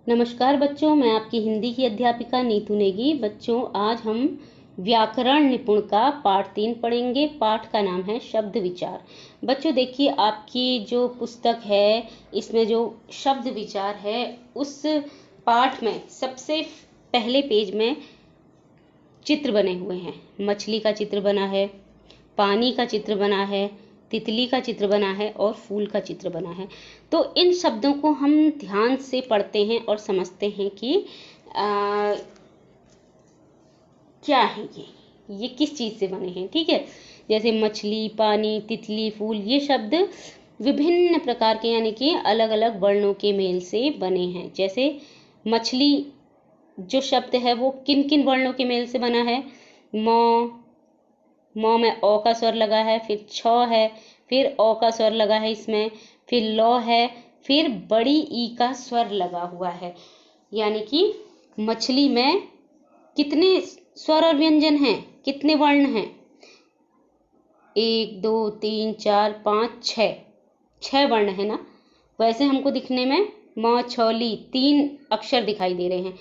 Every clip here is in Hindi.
नमस्कार बच्चों, मैं आपकी हिंदी की अध्यापिका नीतू नेगी। बच्चों, आज हम व्याकरण निपुण का पाठ 3 पढ़ेंगे। पाठ का नाम है शब्द विचार। बच्चों देखिए, आपकी जो पुस्तक है इसमें जो शब्द विचार है उस पाठ में सबसे पहले पेज में चित्र बने हुए हैं। मछली का चित्र बना है, पानी का चित्र बना है, तितली का चित्र बना है और फूल का चित्र बना है। तो इन शब्दों को हम ध्यान से पढ़ते हैं और समझते हैं कि क्या है ये किस चीज़ से बने हैं। ठीक है, जैसे मछली, पानी, तितली, फूल, ये शब्द विभिन्न प्रकार के यानी कि अलग अलग वर्णों के मेल से बने हैं। जैसे मछली जो शब्द है वो किन किन वर्णों के मेल से बना है? मौ में ओ का स्वर लगा है, फिर छ है, फिर ओ का स्वर लगा है इसमें, फिर लौ है, फिर बड़ी ई का स्वर लगा हुआ है। यानी कि मछली में कितने स्वर और व्यंजन हैं, कितने वर्ण हैं? 1 2 3 4 5 6 वर्ण है ना। वैसे हमको दिखने में म छ ली 3 अक्षर दिखाई दे रहे हैं,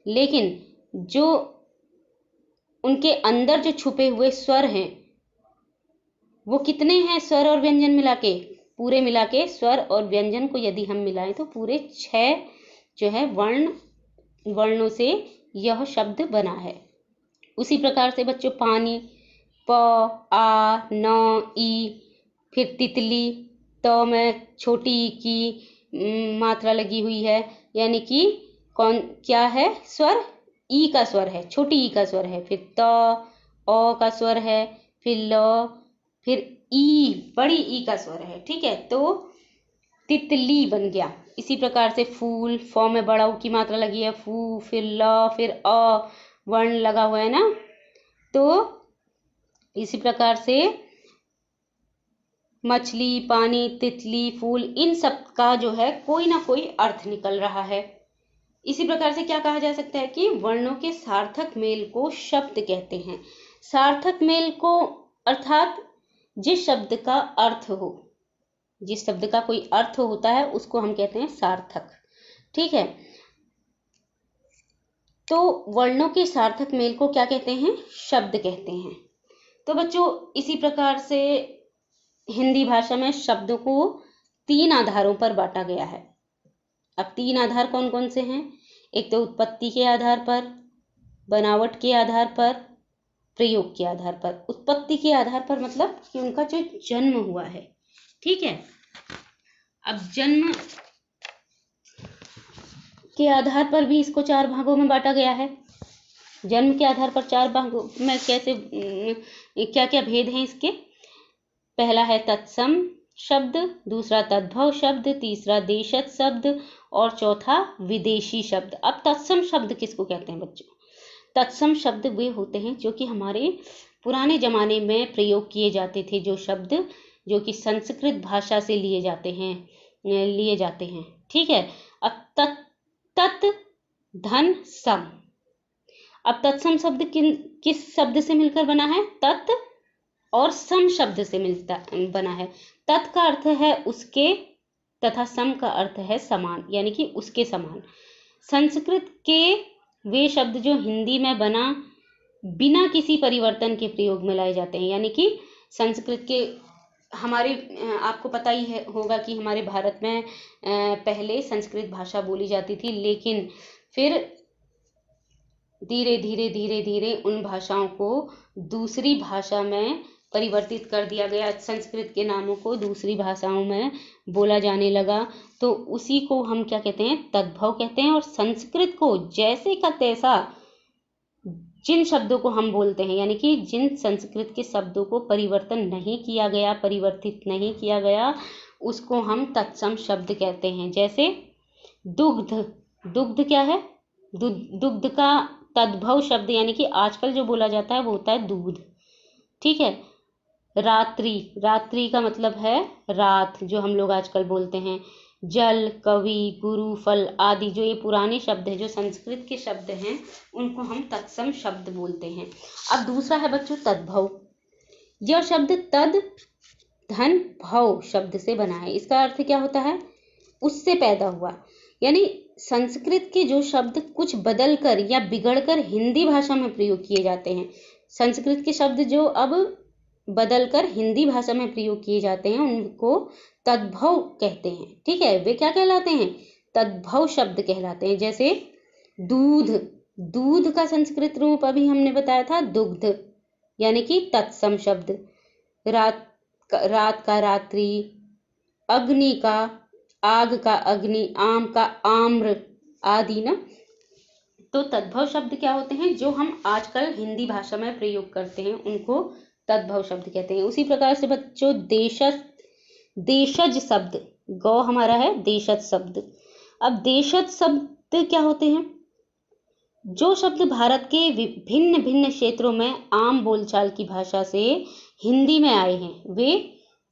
लेकिन जो उनके अंदर जो छुपे हुए स्वर हैं वो कितने हैं? स्वर और व्यंजन मिला के, पूरे मिला के स्वर और व्यंजन को यदि हम मिलाएं तो पूरे 6 जो है वर्णों से यह शब्द बना है। उसी प्रकार से बच्चों पानी, प, आ, न, ई, फिर तितली, त में छोटी ई की मात्रा लगी हुई है, यानी कि कौन क्या है? स्वर ई का स्वर है, छोटी ई का स्वर है। फिर त, ओ का स्वर है, फिर ल, फिर ई, बड़ी ई का स्वर है। ठीक है, तो तितली बन गया। इसी प्रकार से फूल, फ में बड़ा ऊ की मात्रा लगी है, फू, फिर ल, फिर अ वर्ण लगा हुआ है ना। तो इसी प्रकार से मछली, पानी, तितली, फूल, इन सब का जो है कोई ना कोई अर्थ निकल रहा है। इसी प्रकार से क्या कहा जा सकता है कि वर्णों के सार्थक मेल को शब्द कहते हैं। सार्थक मेल को अर्थात जिस शब्द का अर्थ हो, जिस शब्द का कोई अर्थ होता है उसको हम कहते हैं सार्थक। ठीक है, तो वर्णों के सार्थक मेल को क्या कहते हैं? शब्द कहते हैं। तो बच्चों इसी प्रकार से हिंदी भाषा में शब्दों को 3 आधारों पर बांटा गया है। अब 3 आधार कौन कौन से हैं? एक तो उत्पत्ति के आधार पर, बनावट के आधार पर, प्रयोग के आधार पर। उत्पत्ति के आधार पर मतलब कि उनका जो जन्म हुआ है। ठीक है, अब जन्म के आधार पर भी इसको 4 भागों में बांटा गया है। जन्म के आधार पर 4 भागों में कैसे, क्या क्या भेद हैं इसके? पहला है तत्सम शब्द, दूसरा तद्भव शब्द, तीसरा देशज शब्द और चौथा विदेशी शब्द। अब तत्सम शब्द किसको कहते हैं बच्चों? तत्सम शब्द वे होते हैं जो कि हमारे पुराने जमाने में प्रयोग किए जाते थे, जो शब्द जो कि संस्कृत भाषा से लिए जाते हैं। ठीक है, अब तत्, धन, सम। अब तत्सम शब्द किस शब्द से मिलकर बना है? तत् और सम शब्द से बना है। तत् का अर्थ है उसके तथा सम का अर्थ है समान, यानी कि उसके समान। संस्कृत के वे शब्द जो हिंदी में बना बिना किसी परिवर्तन के प्रयोग में लाए जाते हैं, यानी कि संस्कृत के हमारे आपको पता ही होगा कि हमारे भारत में पहले संस्कृत भाषा बोली जाती थी, लेकिन फिर धीरे धीरे उन भाषाओं को दूसरी भाषा में परिवर्तित कर दिया गया। संस्कृत के नामों को दूसरी भाषाओं में बोला जाने लगा, तो उसी को हम क्या कहते हैं? तद्भव कहते हैं। और संस्कृत को जैसे का तैसा जिन शब्दों को हम बोलते हैं, यानी कि जिन संस्कृत के शब्दों को परिवर्तन नहीं किया गया, परिवर्तित नहीं किया गया, उसको हम तत्सम शब्द कहते हैं। जैसे दुग्ध, दुग्ध क्या है? दुग्ध का तद्भव शब्द यानी कि आजकल जो बोला जाता है वो होता है दूध। ठीक है, रात्रि, रात्रि का मतलब है रात, जो हम लोग आजकल बोलते हैं। जल, कवि, गुरु, फल आदि जो ये पुराने शब्द हैं, जो संस्कृत के शब्द हैं, उनको हम तत्सम शब्द बोलते हैं। अब दूसरा है बच्चों तद्भव। यह शब्द तद, धन, भव शब्द से बना है। इसका अर्थ क्या होता है? उससे पैदा हुआ, यानी संस्कृत के जो शब्द कुछ बदलकर या बिगड़कर हिंदी भाषा में प्रयोग किए जाते हैं, संस्कृत के शब्द जो अब बदलकर हिंदी भाषा में प्रयोग किए जाते हैं उनको तद्भव कहते हैं। ठीक है, वे क्या कहलाते हैं? तद्भव शब्द कहलाते हैं। जैसे दूध, दूध का संस्कृत रूप अभी हमने बताया था दुग्ध, यानी कि तत्सम शब्द। रात का रात्रि, अग्नि का आग का अग्नि, आम का आम्र आदि ना। तो तद्भव शब्द क्या होते हैं? जो हम आजकल हिंदी भाषा में प्रयोग करते हैं उनको तद्भव शब्द कहते हैं। उसी प्रकार से बच्चों देशज शब्द, गौ हमारा है देशज शब्द। अब देशज शब्द क्या होते हैं? जो शब्द भारत के भिन्न भिन्न क्षेत्रों में आम बोलचाल की भाषा से हिंदी में आए हैं वे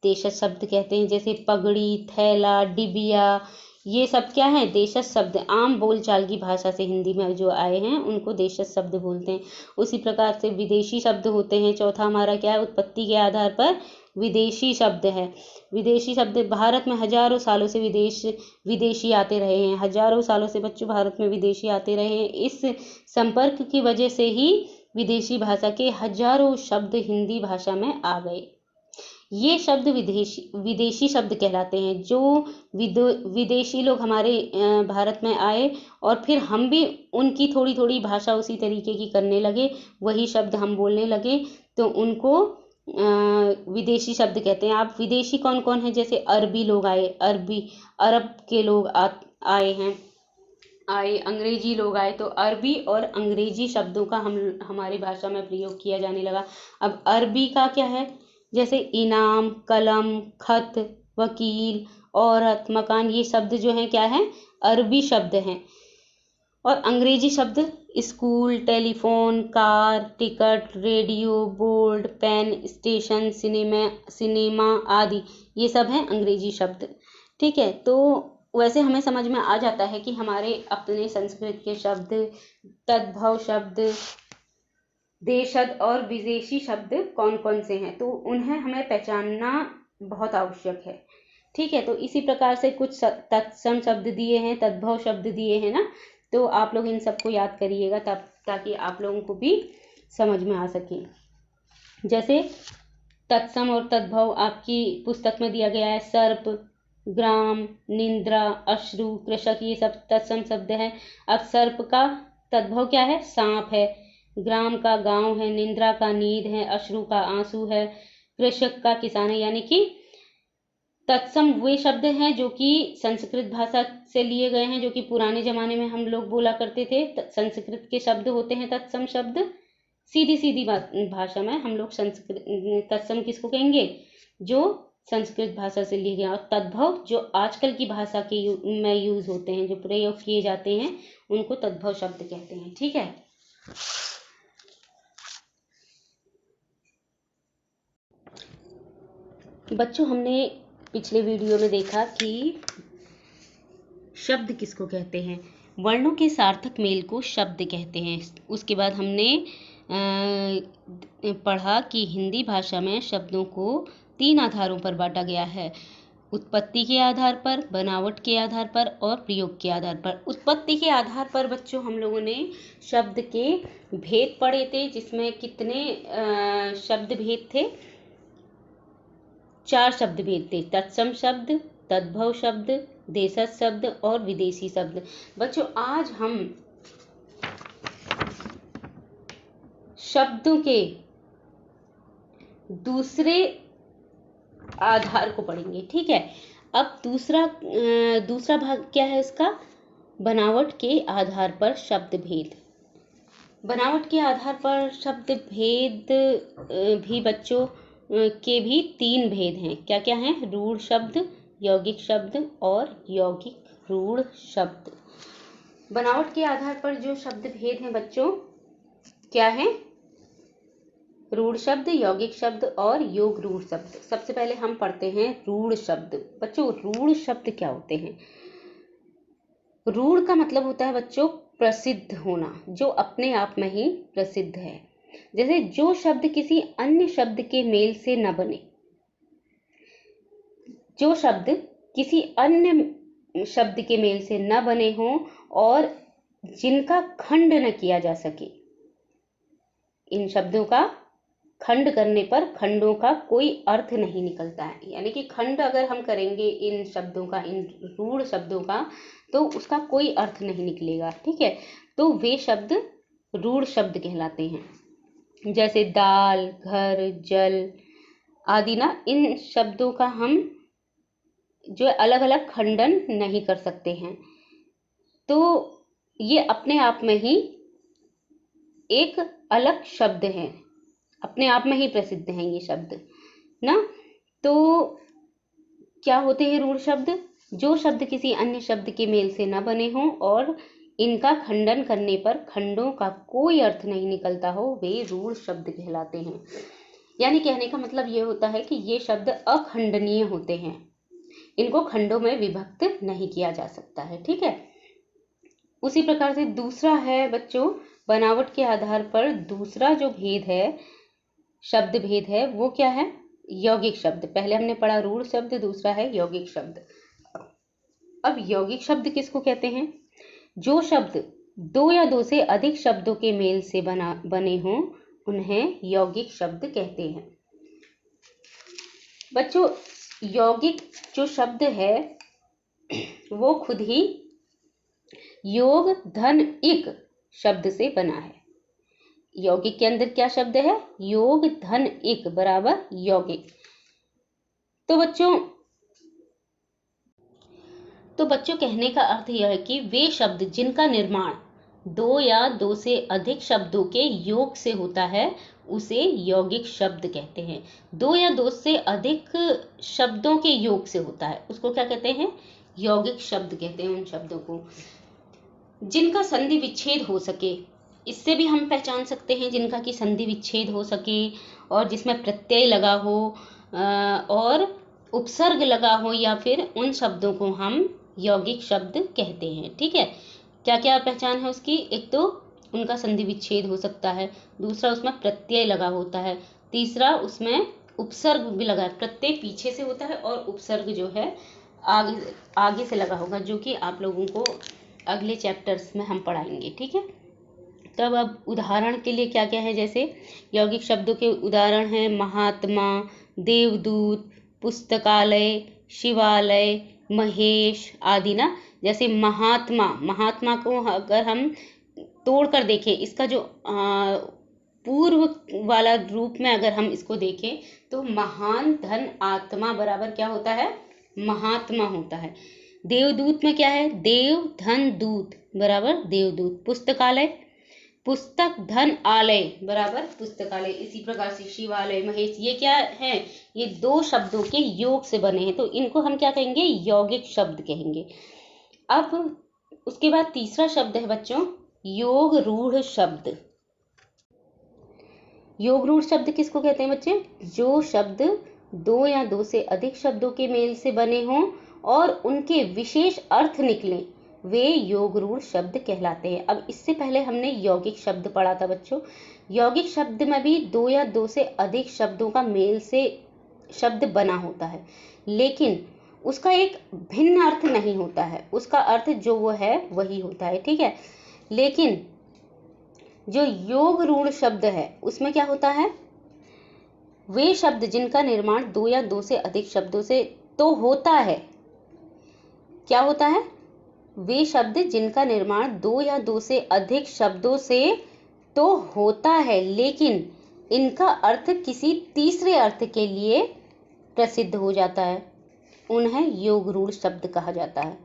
देशज शब्द कहते हैं। जैसे पगड़ी, थैला, डिबिया, ये सब क्या है? देशज शब्द। आम बोलचाल की भाषा से हिंदी में जो आए हैं उनको देशज शब्द बोलते हैं। उसी प्रकार से विदेशी शब्द होते हैं। चौथा हमारा क्या है? उत्पत्ति के आधार पर विदेशी शब्द है। विदेशी शब्द, भारत में हजारों सालों से विदेशी आते रहे हैं। हजारों सालों से बच्चों भारत में विदेशी आते रहे हैं। इस संपर्क की वजह से ही विदेशी भाषा के हजारों शब्द हिंदी भाषा में आ गए। ये शब्द विदेशी शब्द कहलाते हैं। जो विदेशी लोग हमारे भारत में आए और फिर हम भी उनकी थोड़ी थोड़ी भाषा उसी तरीके की करने लगे, वही शब्द हम बोलने लगे, तो उनको विदेशी शब्द कहते हैं। आप विदेशी कौन कौन है? जैसे अरबी लोग आए, अरब के लोग आए, अंग्रेजी लोग आए, तो अरबी और अंग्रेजी शब्दों का हमारी भाषा में प्रयोग किया जाने लगा। अब अरबी का क्या है? जैसे इनाम, कलम, खत, वकील, औरत, मकान, ये शब्द जो हैं क्या है? अरबी शब्द हैं। और अंग्रेजी शब्द school, telephone, car, ticket, radio, board, pen, station, cinema आदि, ये सब हैं अंग्रेजी शब्द। ठीक है, तो वैसे हमें समझ में आ जाता है कि हमारे अपने संस्कृत के शब्द, तद्भव शब्द, देशज और विदेशी शब्द कौन कौन से हैं, तो उन्हें हमें पहचानना बहुत आवश्यक है। ठीक है, तो इसी प्रकार से कुछ तत्सम शब्द दिए हैं, तद्भव शब्द दिए हैं ना, तो आप लोग इन सबको याद करिएगा ताकि आप लोगों को भी समझ में आ सके। जैसे तत्सम और तद्भव आपकी पुस्तक में दिया गया है। सर्प, ग्राम, निंद्रा, अश्रु, कृषक, ये सब तत्सम शब्द हैं। अब सर्प का तद्भव क्या है? सांप है। ग्राम का गांव है, निंद्रा का नींद है, अश्रु का आंसू है, कृषक का किसान है। यानी कि तत्सम वे शब्द हैं जो कि संस्कृत भाषा से लिए गए हैं, जो कि पुराने जमाने में हम लोग बोला करते थे। संस्कृत के शब्द होते हैं तत्सम शब्द। सीधी भाषा में हम लोग तत्सम किसको कहेंगे? जो संस्कृत भाषा से लिए गए। और तद्भव जो आजकल की भाषा के में यूज होते हैं, जो प्रयोग किए जाते हैं, उनको तद्भव शब्द कहते हैं। ठीक है, बच्चों हमने पिछले वीडियो में देखा कि शब्द किसको कहते हैं। वर्णों के सार्थक मेल को शब्द कहते हैं। उसके बाद हमने पढ़ा कि हिंदी भाषा में शब्दों को 3 आधारों पर बांटा गया है। उत्पत्ति के आधार पर, बनावट के आधार पर और प्रयोग के आधार पर। उत्पत्ति के आधार पर बच्चों हम लोगों ने शब्द के भेद पढ़े थे, जिसमें कितने शब्द भेद थे? 4 शब्द भेद थे। तत्सम शब्द, तद्भव शब्द, देशज शब्द और विदेशी शब्द। बच्चों आज हम शब्दों के दूसरे आधार को पढ़ेंगे। ठीक है, अब दूसरा भाग क्या है इसका? बनावट के आधार पर शब्द भेद। बनावट के आधार पर शब्द भेद भी बच्चों के भी 3 भेद हैं। क्या क्या हैं? रूढ़ शब्द, यौगिक शब्द और यौगिक रूढ़ शब्द। बनावट के आधार पर जो शब्द भेद हैं बच्चों क्या है? रूढ़ शब्द, यौगिक शब्द और योग रूढ़ शब्द। सबसे पहले हम पढ़ते हैं रूढ़ शब्द। बच्चों रूढ़ शब्द क्या होते हैं? रूढ़ का मतलब होता है बच्चों प्रसिद्ध होना, जो अपने आप में ही प्रसिद्ध है। जैसे जो शब्द किसी अन्य शब्द के मेल से न बने, जो शब्द किसी अन्य शब्द के मेल से न बने हों और जिनका खंड न किया जा सके। इन शब्दों का खंड करने पर खंडों का कोई अर्थ नहीं निकलता है, यानी कि खंड अगर हम करेंगे इन शब्दों का, इन रूढ़ शब्दों का, तो उसका कोई अर्थ नहीं निकलेगा। ठीक है, तो वे शब्द रूढ़ शब्द कहलाते हैं। जैसे दाल, घर, जल आदि ना, इन शब्दों का हम जो अलग अलग खंडन नहीं कर सकते हैं, तो ये अपने आप में ही एक अलग शब्द है, अपने आप में ही प्रसिद्ध हैं ये शब्द ना। तो क्या होते हैं रूढ़ शब्द? जो शब्द किसी अन्य शब्द के मेल से न बने हों और इनका खंडन करने पर खंडों का कोई अर्थ नहीं निकलता हो, वे रूढ़ शब्द कहलाते हैं। यानी कहने का मतलब ये होता है कि ये शब्द अखंडनीय होते हैं, इनको खंडों में विभक्त नहीं किया जा सकता है। ठीक है, उसी प्रकार से दूसरा है बच्चों, बनावट के आधार पर दूसरा जो भेद है, शब्द भेद है, वो क्या है? यौगिक शब्द। पहले हमने पढ़ा रूढ़ शब्द, दूसरा है यौगिक शब्द। अब यौगिक शब्द किसको कहते हैं? जो शब्द दो या दो से अधिक शब्दों के मेल से बने हों, उन्हें यौगिक शब्द कहते हैं। बच्चों, यौगिक जो शब्द है वो खुद ही योग धन इक शब्द से बना है। यौगिक के अंदर क्या शब्द है? योग धन इक बराबर यौगिक। तो बच्चों कहने का अर्थ यह है कि वे शब्द जिनका निर्माण दो या दो से अधिक शब्दों के योग से होता है, उसे यौगिक शब्द कहते हैं। दो या दो से अधिक शब्दों के योग से होता है, उसको क्या कहते हैं? यौगिक शब्द कहते हैं उन शब्दों को। जिनका संधि विच्छेद हो सके, इससे भी हम पहचान सकते हैं जिनका कि संधि विच्छेद हो सके और जिसमें प्रत्यय लगा हो और उपसर्ग लगा हो, या फिर उन शब्दों को हम यौगिक शब्द कहते हैं। ठीक है, क्या क्या पहचान है उसकी? एक तो उनका संधि विच्छेद हो सकता है, दूसरा उसमें प्रत्यय लगा होता है, तीसरा उसमें उपसर्ग भी लगा है। प्रत्यय पीछे से होता है और उपसर्ग जो है आगे से लगा होगा, जो कि आप लोगों को अगले चैप्टर्स में हम पढ़ाएंगे। ठीक है, तब अब उदाहरण के लिए क्या क्या है? जैसे यौगिक शब्दों के उदाहरण हैं महात्मा, देवदूत, पुस्तकालय, शिवालय, महेश आदि ना। जैसे महात्मा को अगर हम तोड़कर देखें, इसका जो पूर्व वाला रूप में अगर हम इसको देखें, तो महान धन आत्मा बराबर क्या होता है? महात्मा होता है। देवदूत में क्या है? देव धन दूत बराबर देवदूत। पुस्तकालय, पुस्तक धन आलय बराबर पुस्तकालय। इसी प्रकार से शिवालय, महेश, ये क्या है? ये दो शब्दों के योग से बने हैं, तो इनको हम क्या कहेंगे? यौगिक शब्द कहेंगे। अब उसके बाद तीसरा शब्द है बच्चों योग रूढ़ शब्द। योग रूढ़ शब्द किसको कहते हैं बच्चे? जो शब्द दो या दो से अधिक शब्दों के मेल से बने हों और उनके विशेष अर्थ निकलें, वे योग रूढ़ शब्द कहलाते हैं। अब इससे पहले हमने यौगिक शब्द पढ़ा था बच्चों। यौगिक शब्द में भी दो या दो से अधिक शब्दों का मेल से शब्द बना होता है, लेकिन उसका एक भिन्न अर्थ नहीं होता है, उसका अर्थ जो वो है वही होता है। ठीक है, लेकिन जो योग रूढ़ शब्द है उसमें क्या होता है? वे शब्द जिनका निर्माण दो या दो से अधिक शब्दों से तो होता है। क्या होता है? वे शब्द जिनका निर्माण दो या दो से अधिक शब्दों से तो होता है, लेकिन इनका अर्थ किसी तीसरे अर्थ के लिए प्रसिद्ध हो जाता है, उन्हें योग रूढ़ शब्द कहा जाता है।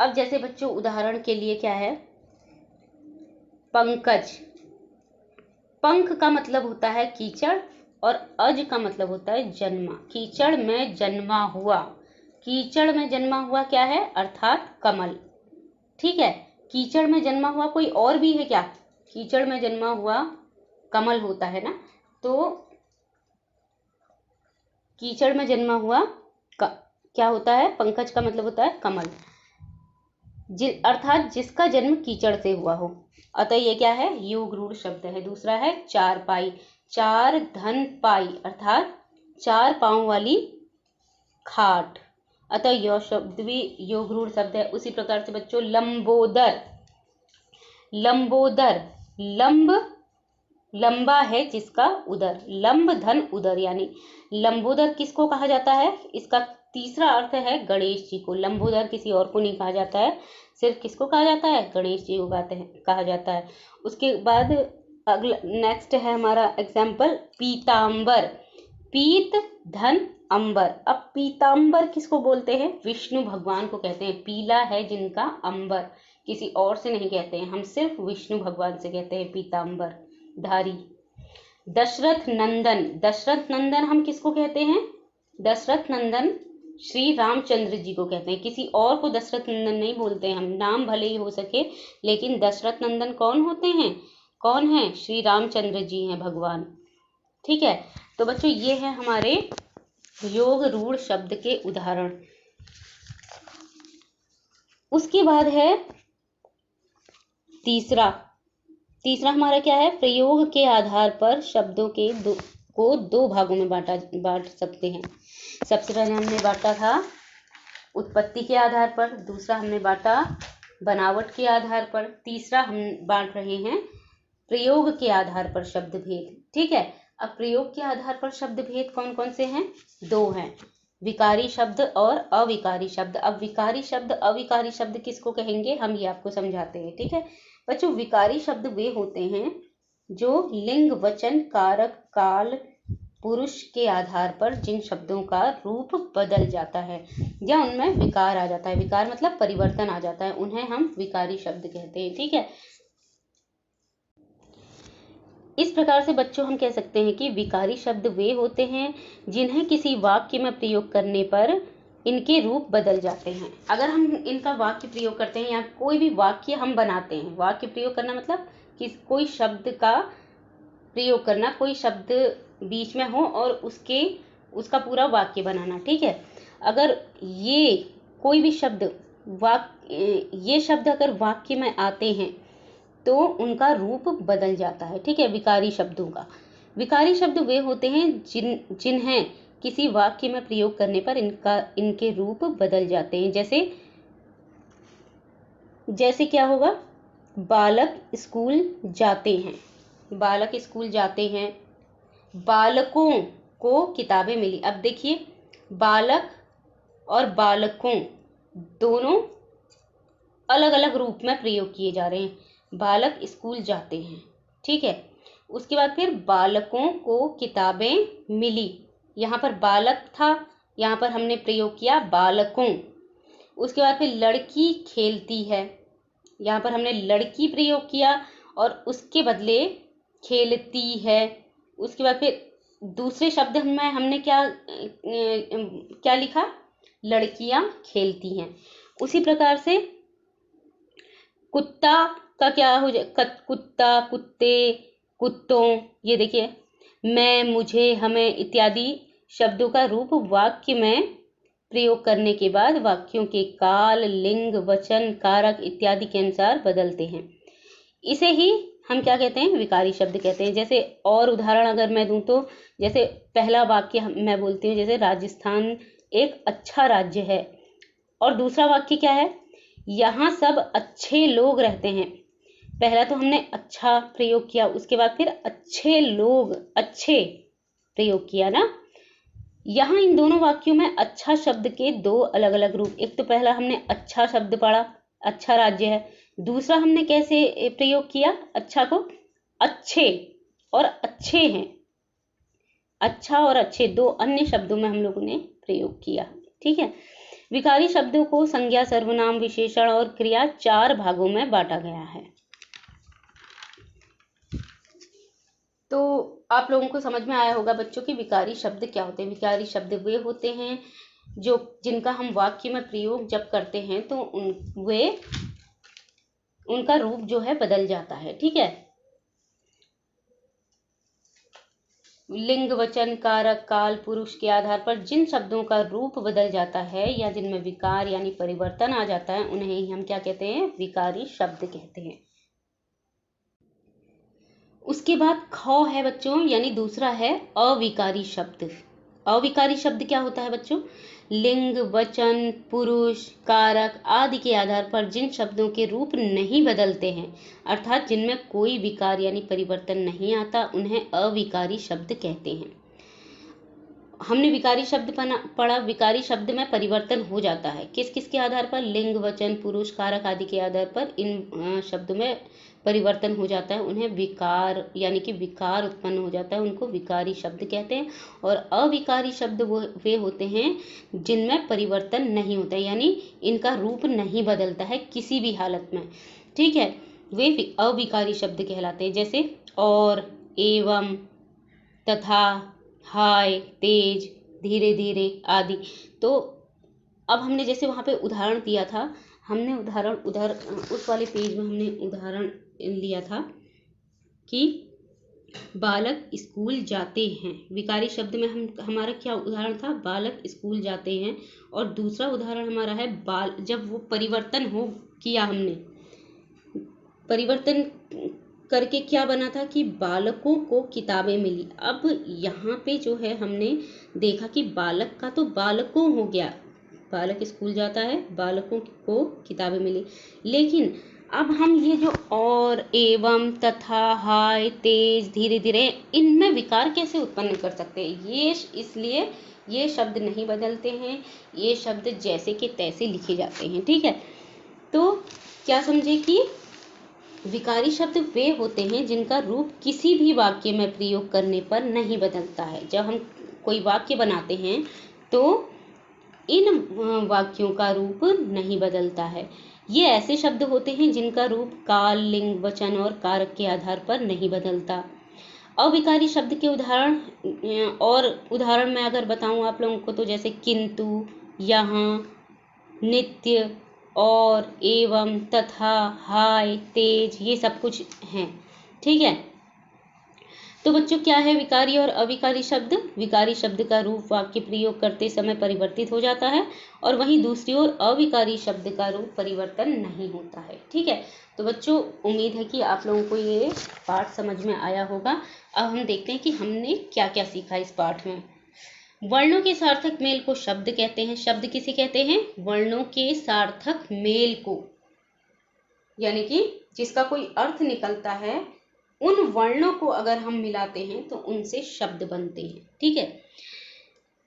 अब जैसे बच्चों उदाहरण के लिए क्या है? पंकज, पंख का मतलब होता है कीचड़ और अज का मतलब होता है जन्मा। कीचड़ में जन्मा हुआ, कीचड़ में जन्मा हुआ क्या है? अर्थात कमल। ठीक है, कीचड़ में जन्मा हुआ कोई और भी है क्या? कीचड़ में जन्मा हुआ कमल होता है ना, तो कीचड़ में जन्मा हुआ क्या होता है? पंकज का मतलब होता है कमल, अर्थात जिसका जन्म कीचड़ से हुआ हो। अतः ये क्या है? योग रूढ़ शब्द है। दूसरा है चारपाई, चार धन पाई अर्थात चार पांव वाली खाट। अतः यह शब्द भी योग रूढ़ शब्द है। उसी प्रकार से बच्चों लंबोदर, लंबोदर, लंब लंबा है जिसका उदर, लंब धन उदर, यानी लंबोदर किसको कहा जाता है? इसका तीसरा अर्थ है गणेश जी को। लंबोदर किसी और को नहीं कहा जाता है, सिर्फ किसको कहा जाता है? गणेश जी को कहा जाता है। उसके बाद अगला नेक्स्ट है हमारा एग्जाम्पल पीतांबर, पीत धन अंबर। अब पीतांबर किसको बोलते हैं? विष्णु भगवान को कहते हैं। पीला है जिनका, अंबर किसी और से नहीं कहते हैं, हम सिर्फ विष्णु भगवान से कहते हैं पीतांबर धारी। दशरथ नंदन, दशरथ नंदन हम किसको कहते हैं? दशरथ नंदन श्री रामचंद्र जी को कहते हैं, किसी और को दशरथ नंदन नहीं बोलते हैं हम। नाम भले ही हो सके, लेकिन दशरथ नंदन कौन होते हैं? कौन है? श्री रामचंद्र जी हैं भगवान। ठीक है, तो बच्चों ये है हमारे योग रूढ़ शब्द के उदाहरण। उसके बाद है तीसरा हमारा क्या है? प्रयोग के आधार पर शब्दों के दो भागों में बांट सकते हैं। सबसे पहले हमने बांटा था उत्पत्ति के आधार पर, दूसरा हमने बांटा बनावट के आधार पर, तीसरा हम बांट रहे हैं प्रयोग के आधार पर शब्द भेद। ठीक है, अब प्रयोग के आधार पर शब्द भेद कौन कौन से हैं? दो हैं, विकारी शब्द और अविकारी शब्द। अब विकारी शब्द अविकारी शब्द किसको कहेंगे, हम ये आपको समझाते हैं। ठीक है बच्चों, विकारी शब्द वे होते हैं जो लिंग, वचन, कारक, काल, पुरुष के आधार पर जिन शब्दों का रूप बदल जाता है या उनमें विकार आ जाता है। विकार मतलब परिवर्तन आ जाता है, उन्हें हम विकारी शब्द कहते हैं। ठीक है, इस प्रकार से बच्चों हम कह सकते हैं कि विकारी शब्द वे होते हैं जिन्हें किसी वाक्य में प्रयोग करने पर इनके रूप बदल जाते हैं। अगर हम इनका वाक्य प्रयोग करते हैं या कोई भी वाक्य हम बनाते हैं, वाक्य प्रयोग करना मतलब कि कोई शब्द का प्रयोग करना, कोई शब्द बीच में हो और उसका पूरा वाक्य बनाना। ठीक है, अगर ये कोई भी शब्द ये शब्द अगर वाक्य में आते हैं तो उनका रूप बदल जाता है। ठीक है, विकारी शब्दों का। विकारी शब्द वे होते हैं जिन्हें किसी वाक्य में प्रयोग करने पर इनके रूप बदल जाते हैं। जैसे क्या होगा? बालक स्कूल जाते हैं, बालक स्कूल जाते हैं, बालकों को किताबें मिली। अब देखिए, बालक और बालकों दोनों अलग अलग रूप में प्रयोग किए जा रहे हैं। बालक स्कूल जाते हैं, ठीक है, उसके बाद फिर बालकों को किताबें मिली। यहाँ पर बालक था, यहाँ पर हमने प्रयोग किया बालकों। उसके बाद फिर लड़की खेलती है, यहाँ पर हमने लड़की प्रयोग किया और उसके बदले खेलती है। उसके बाद फिर दूसरे शब्द में हमने क्या लिखा? लड़कियां खेलती हैं। उसी प्रकार से कुत्ता का क्या हो जाए? कुत्ता, कुत्ते, कुत्तों। ये देखिए, मैं, मुझे, हमें इत्यादि शब्दों का रूप वाक्य में प्रयोग करने के बाद वाक्यों के काल, लिंग, वचन, कारक इत्यादि के अनुसार बदलते हैं। इसे ही हम क्या कहते हैं? विकारी शब्द कहते हैं। जैसे और उदाहरण अगर मैं दूं तो जैसे पहला वाक्य मैं बोलती हूँ, जैसे राजस्थान एक अच्छा राज्य है, और दूसरा वाक्य क्या है? यहाँ सब अच्छे लोग रहते हैं। पहला तो हमने अच्छा प्रयोग किया, उसके बाद फिर अच्छे लोग, अच्छे प्रयोग किया ना। यहाँ इन दोनों वाक्यों में अच्छा शब्द के दो अलग अलग रूप। एक तो पहला हमने अच्छा शब्द पढ़ा, अच्छा राज्य है। दूसरा हमने कैसे प्रयोग किया अच्छा को? अच्छे और अच्छे हैं। अच्छा और अच्छे दो अन्य शब्दों में हम लोगों ने प्रयोग किया। ठीक है, विकारी शब्दों को संज्ञा, सर्वनाम, विशेषण और क्रिया 4 भागों में बांटा गया है। तो आप लोगों को समझ में आया होगा बच्चों कि विकारी शब्द क्या होते हैं। विकारी शब्द वे होते हैं जिनका हम वाक्य में प्रयोग जब करते हैं तो उनका रूप जो है बदल जाता है। ठीक है, लिंग, वचन, कारक, काल, पुरुष के आधार पर जिन शब्दों का रूप बदल जाता है या जिनमें विकार यानी परिवर्तन आ जाता है, उन्हें ही हम क्या कहते हैं? विकारी शब्द कहते हैं। उसके बाद ख है बच्चों, यानी दूसरा है अविकारी शब्द। अविकारी शब्द क्या होता है बच्चों? लिंग, वचन, पुरुष, कारक आदि के आधार पर जिन शब्दों के रूप नहीं बदलते हैं, अर्थात जिनमें कोई विकार यानी परिवर्तन नहीं आता, उन्हें अविकारी शब्द कहते हैं। हमने विकारी शब्द पढ़ा। विकारी शब्द में परिवर्तन हो जाता है किस किस के आधार पर? लिंग, वचन, पुरुष, कारक आदि के आधार पर इन शब्दों में परिवर्तन हो जाता है, उन्हें विकार यानी कि विकार उत्पन्न हो जाता है, उनको विकारी शब्द कहते हैं। और अविकारी शब्द वे होते हैं जिनमें परिवर्तन नहीं होता है, यानी इनका रूप नहीं बदलता है किसी भी हालत में, ठीक है, वे अविकारी शब्द कहलाते हैं। जैसे और, एवं, तथा, हाय, तेज, धीरे धीरे आदि। तो अब हमने जैसे वहाँ पे उदाहरण दिया था, हमने उदाहरण उस वाले पेज में हमने उदाहरण लिया था कि बालक स्कूल जाते हैं। विकारी शब्द में हमारा क्या उदाहरण था? बालक स्कूल जाते हैं। और दूसरा उदाहरण हमारा है जब वो परिवर्तन किया हमने, परिवर्तन करके क्या बना था कि बालकों को किताबें मिली। अब यहाँ पे जो है हमने देखा कि बालक का तो बालकों हो गया, बालक स्कूल जाता है, बालकों को किताबें मिली, लेकिन अब हम ये जो और, एवं, तथा, हाय, तेज, धीरे धीरे, इनमें विकार कैसे उत्पन्न कर सकते हैं? ये इसलिए ये शब्द नहीं बदलते हैं, ये शब्द जैसे के तैसे लिखे जाते हैं, ठीक है। तो क्या समझे कि विकारी शब्द वे होते हैं जिनका रूप किसी भी वाक्य में प्रयोग करने पर नहीं बदलता है। जब हम कोई वाक्य बनाते हैं तो इन वाक्यों का रूप नहीं बदलता है। ये ऐसे शब्द होते हैं जिनका रूप काल, लिंग, वचन और कारक के आधार पर नहीं बदलता। अविकारी शब्द के उदाहरण मैं अगर बताऊं आप लोगों को, तो जैसे किंतु, यहाँ, नित्य, और, एवं, तथा, हाय, तेज, ये सब कुछ हैं, ठीक है। तो बच्चों क्या है विकारी और अविकारी शब्द? विकारी शब्द का रूप वाक्य प्रयोग करते समय परिवर्तित हो जाता है, और वहीं दूसरी ओर अविकारी शब्द का रूप परिवर्तन नहीं होता है, ठीक है। तो बच्चों उम्मीद है कि आप लोगों को ये पाठ समझ में आया होगा। अब हम देखते हैं कि हमने क्या क्या सीखा इस पाठ में। वर्णों के सार्थक मेल को शब्द कहते हैं। शब्द किसे कहते हैं? वर्णों के सार्थक मेल को, यानी कि जिसका कोई अर्थ निकलता है, उन वर्णों को अगर हम मिलाते हैं तो उनसे शब्द बनते हैं, ठीक है।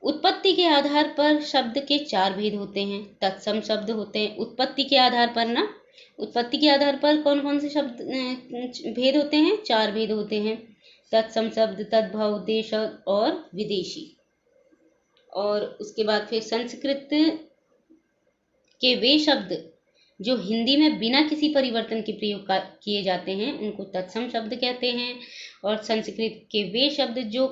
उत्पत्ति के आधार पर शब्द के 4 भेद होते हैं। तत्सम शब्द होते हैं उत्पत्ति के आधार पर उत्पत्ति के आधार पर कौन कौन से शब्द भेद होते हैं? 4 भेद होते हैं। तत्सम शब्द, तद्भव, देश और विदेशी। और उसके बाद फिर संस्कृत के वे शब्द जो हिंदी में बिना किसी परिवर्तन के प्रयोग किए जाते हैं, उनको तत्सम शब्द कहते हैं। और संस्कृत के वे शब्द जो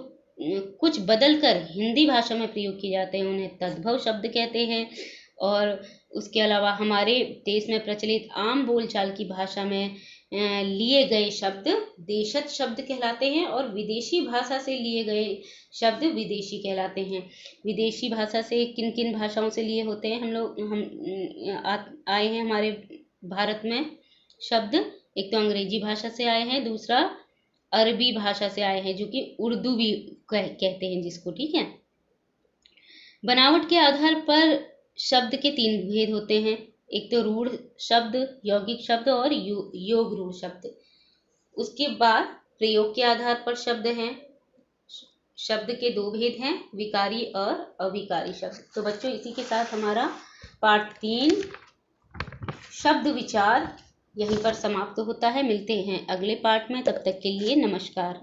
कुछ बदलकर हिंदी भाषा में प्रयोग किए जाते हैं, उन्हें तद्भव शब्द कहते हैं। और उसके अलावा हमारे देश में प्रचलित आम बोलचाल की भाषा में लिए गए शब्द देशज शब्द कहलाते हैं, और विदेशी भाषा से लिए गए शब्द विदेशी कहलाते हैं। विदेशी भाषा से किन किन भाषाओं से लिए होते हैं आए हैं हमारे भारत में शब्द? एक तो अंग्रेजी भाषा से आए हैं, दूसरा अरबी भाषा से आए हैं, जो कि उर्दू भी कहते हैं जिसको, ठीक है। बनावट के आधार पर शब्द के 3 भेद होते हैं। एक तो रूढ़ शब्द, यौगिक शब्द और योग रूढ़ शब्द। उसके बाद प्रयोग के आधार पर शब्द हैं। शब्द के 2 भेद हैं, विकारी और अविकारी शब्द। तो बच्चों इसी के साथ हमारा पाठ 3 शब्द विचार यहीं पर समाप्त होता है। मिलते हैं अगले पाठ में, तब तक के लिए नमस्कार।